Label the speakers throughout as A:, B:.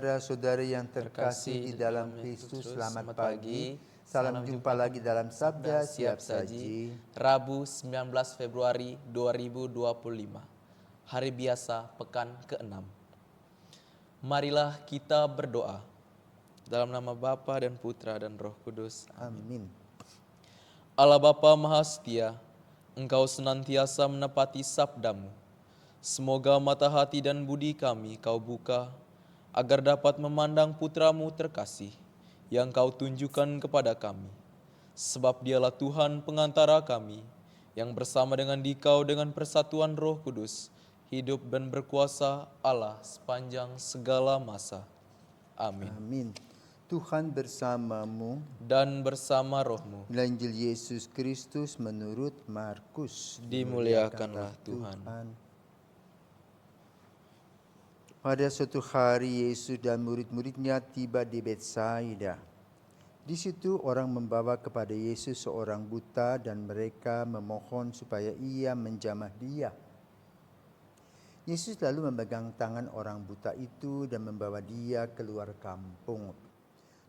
A: Saudara-saudara yang terkasih di dalam Kristus, selamat pagi. Salam jumpa lagi dalam Sabda Siap Saji.
B: Rabu 19 Februari 2025. Hari biasa pekan ke-6. Marilah kita berdoa. Dalam nama Bapa dan Putra dan Roh Kudus.
A: Amin.
B: Allah Bapa Maha Setia, Engkau senantiasa menepati sabdamu. Semoga mata hati dan budi kami Kau buka, agar dapat memandang putramu terkasih yang Kau tunjukkan kepada kami. Sebab dialah Tuhan pengantara kami, yang bersama dengan Dikau dengan persatuan Roh Kudus, hidup dan berkuasa Allah sepanjang segala masa. Amin.
A: Amin. Tuhan bersamamu
B: Dan bersama rohmu.
A: Inilah Injil Yesus Kristus menurut Markus.
B: Dimuliakanlah Tuhan.
A: Pada suatu hari Yesus dan murid-muridnya tiba di Betsaida. Di situ orang membawa kepada Yesus seorang buta dan mereka memohon supaya ia menjamah dia. Yesus lalu memegang tangan orang buta itu dan membawa dia keluar kampung.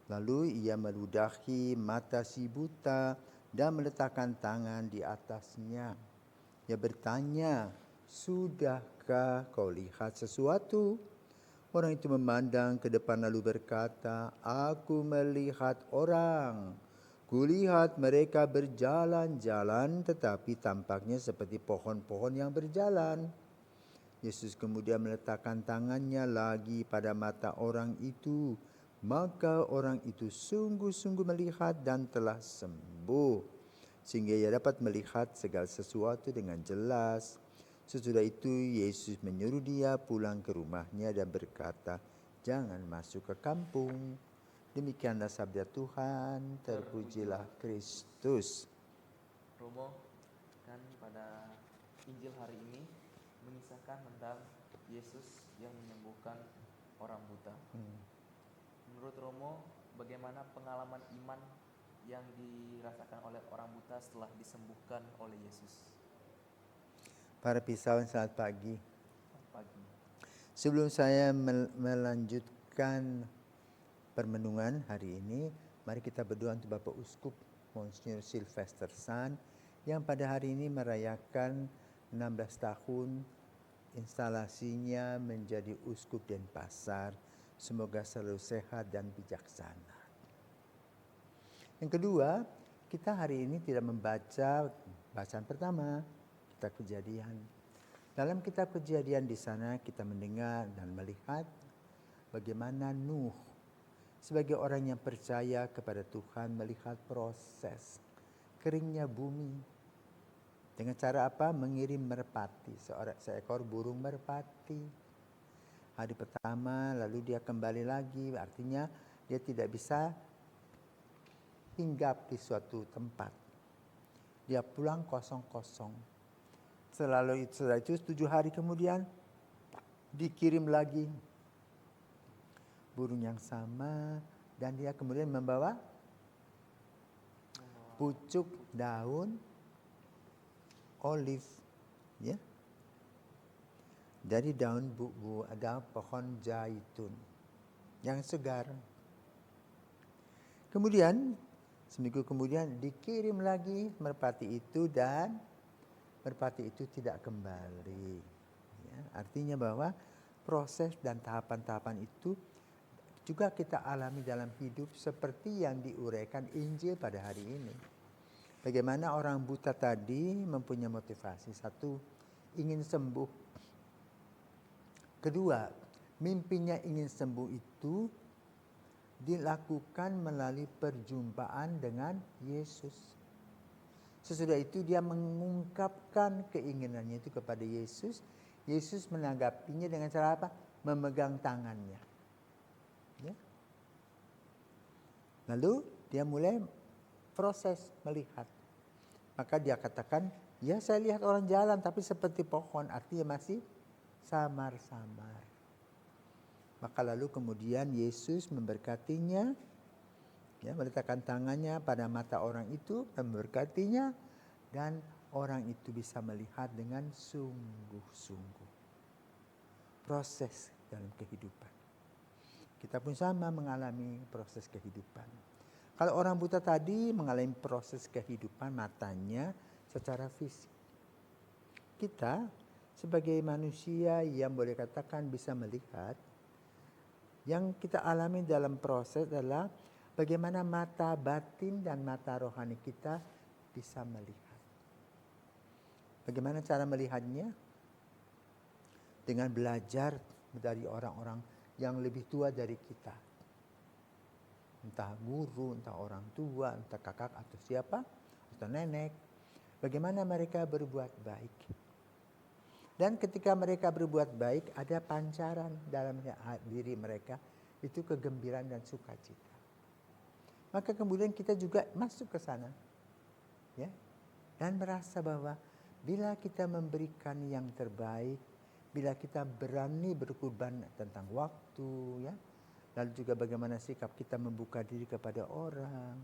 A: Lalu ia meludahi mata si buta dan meletakkan tangan di atasnya. Ia bertanya, "Sudahkah kau lihat sesuatu?" Orang itu memandang ke depan lalu berkata, "Aku melihat orang. Kulihat mereka berjalan-jalan, tetapi tampaknya seperti pohon-pohon yang berjalan." Yesus kemudian meletakkan tangannya lagi pada mata orang itu. Maka orang itu sungguh-sungguh melihat dan telah sembuh, sehingga ia dapat melihat segala sesuatu dengan jelas. Sesudah itu Yesus menyuruh dia pulang ke rumahnya dan berkata, "Jangan masuk ke kampung." Demikianlah sabda Tuhan, terpujilah Kristus.
B: Romo, kan pada Injil hari ini mengisahkan tentang Yesus yang menyembuhkan orang buta. Menurut Romo, bagaimana pengalaman iman yang dirasakan oleh orang buta setelah disembuhkan oleh Yesus?
A: Para pisauan, selamat pagi.
B: Pagi.
A: Sebelum saya melanjutkan permenungan hari ini, mari kita berdoa untuk Bapak Uskup Monsignor Sylvester San yang pada hari ini merayakan 16 tahun instalasinya menjadi Uskup Denpasar. Semoga selalu sehat dan bijaksana. Yang kedua, kita hari ini tidak membaca bacaan pertama, kitab Kejadian. Dalam kitab Kejadian di sana kita mendengar dan melihat bagaimana Nuh sebagai orang yang percaya kepada Tuhan melihat proses keringnya bumi. Dengan cara apa? Mengirim merpati, seekor burung merpati. Hari pertama lalu dia kembali lagi, artinya dia tidak bisa hinggap di suatu tempat. Dia pulang kosong-kosong. Setelah itu 7 hari kemudian dikirim lagi burung yang sama dan dia kemudian membawa pucuk daun olive, ya, dari daun pohon zaitun yang segar. Kemudian seminggu kemudian dikirim lagi merpati itu dan merpati itu tidak kembali. Ya, artinya bahwa proses dan tahapan-tahapan itu juga kita alami dalam hidup seperti yang diuraikan Injil pada hari ini. Bagaimana orang buta tadi mempunyai motivasi. Satu, ingin sembuh. Kedua, mimpinya ingin sembuh itu dilakukan melalui perjumpaan dengan Yesus. Sesudah itu dia mengungkapkan keinginannya itu kepada Yesus. Yesus menanggapinya dengan cara apa? Memegang tangannya. Ya. Lalu dia mulai proses melihat. Maka dia katakan, "Ya, saya lihat orang jalan tapi seperti pohon." Artinya masih samar-samar. Maka lalu kemudian Yesus memberkatinya, ya, meletakkan tangannya pada mata orang itu, memberkatinya, dan orang itu bisa melihat dengan sungguh-sungguh. Proses dalam kehidupan. Kita pun sama mengalami proses kehidupan. Kalau orang buta tadi mengalami proses kehidupan matanya secara fisik. Kita sebagai manusia yang boleh katakan bisa melihat, yang kita alami dalam proses adalah bagaimana mata batin dan mata rohani kita bisa melihat. Bagaimana cara melihatnya? Dengan belajar dari orang-orang yang lebih tua dari kita. Entah guru, entah orang tua, entah kakak atau siapa, atau nenek. Bagaimana mereka berbuat baik. Dan ketika mereka berbuat baik, ada pancaran dalam diri mereka, itu kegembiraan dan sukacita. Maka kemudian kita juga masuk ke sana. Ya, dan merasa bahwa bila kita memberikan yang terbaik, bila kita berani berkorban tentang waktu, ya, lalu juga bagaimana sikap kita membuka diri kepada orang,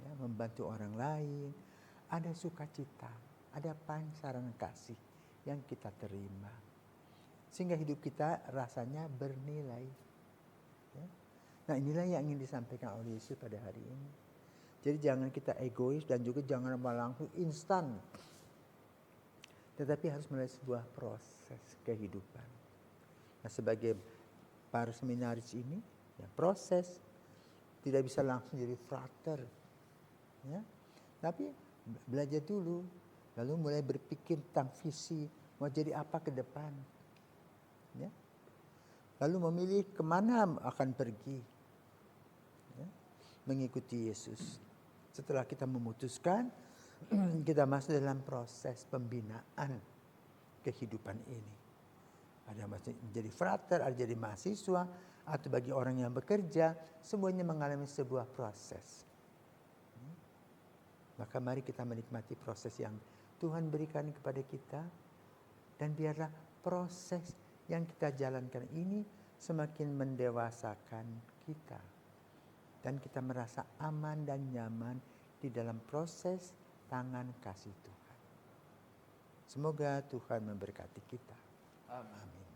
A: ya, membantu orang lain, ada sukacita, ada pancaran kasih yang kita terima, sehingga hidup kita rasanya bernilai. Ya. Nah, inilah yang ingin disampaikan oleh Yesus pada hari ini. Jadi jangan kita egois dan juga jangan langsung instan, tetapi harus melalui sebuah proses kehidupan. Nah, sebagai para seminaris ini, ya, proses tidak bisa langsung jadi frater, ya, tapi belajar dulu, lalu mulai berpikir tentang visi mau jadi apa ke depan, ya, lalu memilih kemana akan pergi, ya, mengikuti Yesus. Setelah kita memutuskan, kita masuk dalam proses pembinaan kehidupan ini. Ada jadi frater, ada jadi mahasiswa, atau bagi orang yang bekerja, semuanya mengalami sebuah proses. Maka mari kita menikmati proses yang Tuhan berikan kepada kita, dan biarlah proses yang kita jalankan ini semakin mendewasakan kita. Dan kita merasa aman dan nyaman di dalam proses tangan kasih Tuhan. Semoga Tuhan memberkati kita. Amin.